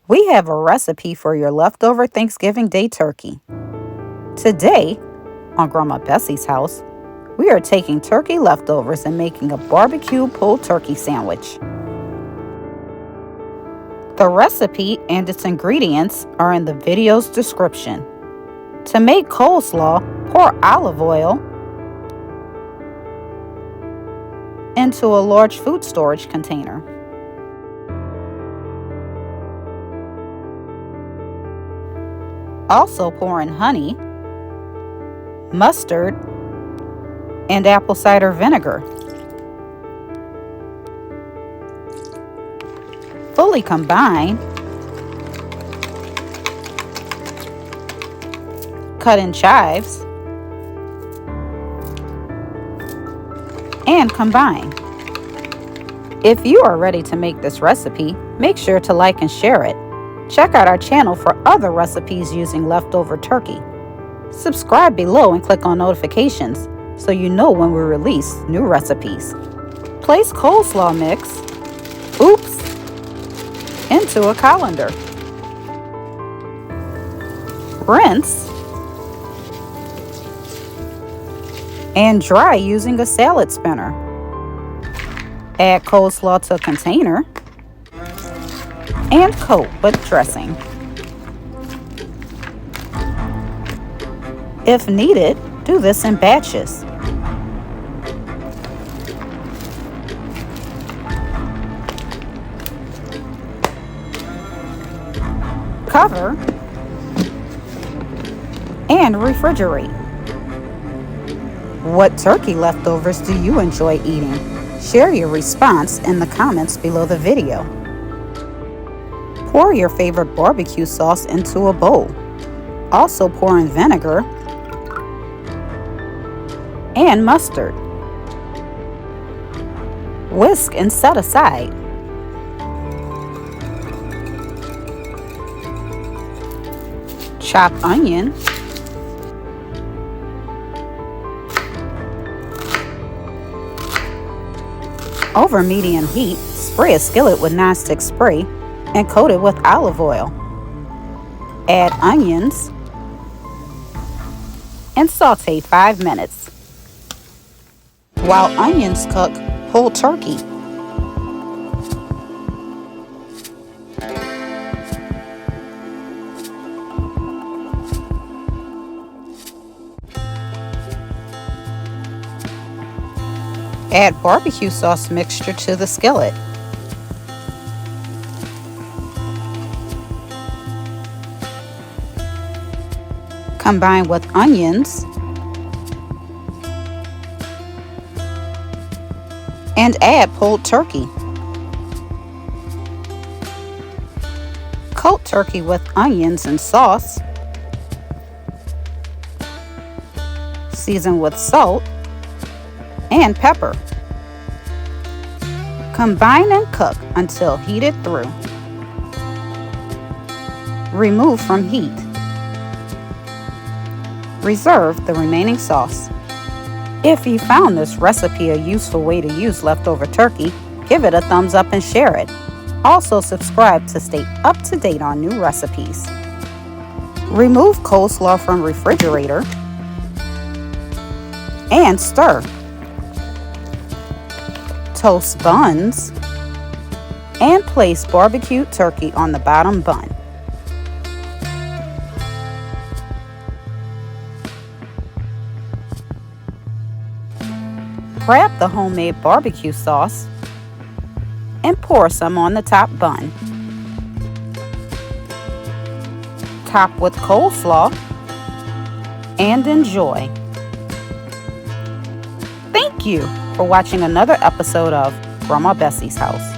We have a recipe for your leftover Thanksgiving Day turkey. Today, on Grandma Bessie's house, we are taking turkey leftovers and making a barbecue pulled turkey sandwich. The recipe and its ingredients are in the video's description. To make coleslaw, pour olive oil into a large food storage container. Also pour in honey, mustard, and apple cider vinegar. Fully combine. Cut in chives. And combine. If you are ready to make this recipe, make sure to like and share it. Check out our channel for other recipes using leftover turkey. Subscribe below and click on notifications so you know when we release new recipes. Place coleslaw mix, into a colander. Rinse and dry using a salad spinner. Add coleslaw to a container and coat with dressing. If needed, do this in batches. Cover and refrigerate. What turkey leftovers do you enjoy eating? Share your response in the comments below the video. Pour your favorite barbecue sauce into a bowl. Also pour in vinegar and mustard. Whisk and set aside. Chop onion. Over medium heat, spray a skillet with nonstick spray and coat it with olive oil. Add onions and saute 5 minutes. While onions cook, pull turkey. Add barbecue sauce mixture to the skillet. Combine with onions and add pulled turkey. Coat turkey with onions and sauce. Season with salt and pepper. Combine and cook until heated through. Remove from heat. Reserve the remaining sauce. If you found this recipe a useful way to use leftover turkey, give it a thumbs up and share it. Also subscribe to stay up to date on new recipes. Remove coleslaw from refrigerator and stir. Toast buns and place barbecued turkey on the bottom bun. Grab the homemade barbecue sauce and pour some on the top bun. Top with coleslaw and enjoy. Thank you for watching another episode of Grandma Bessie's House.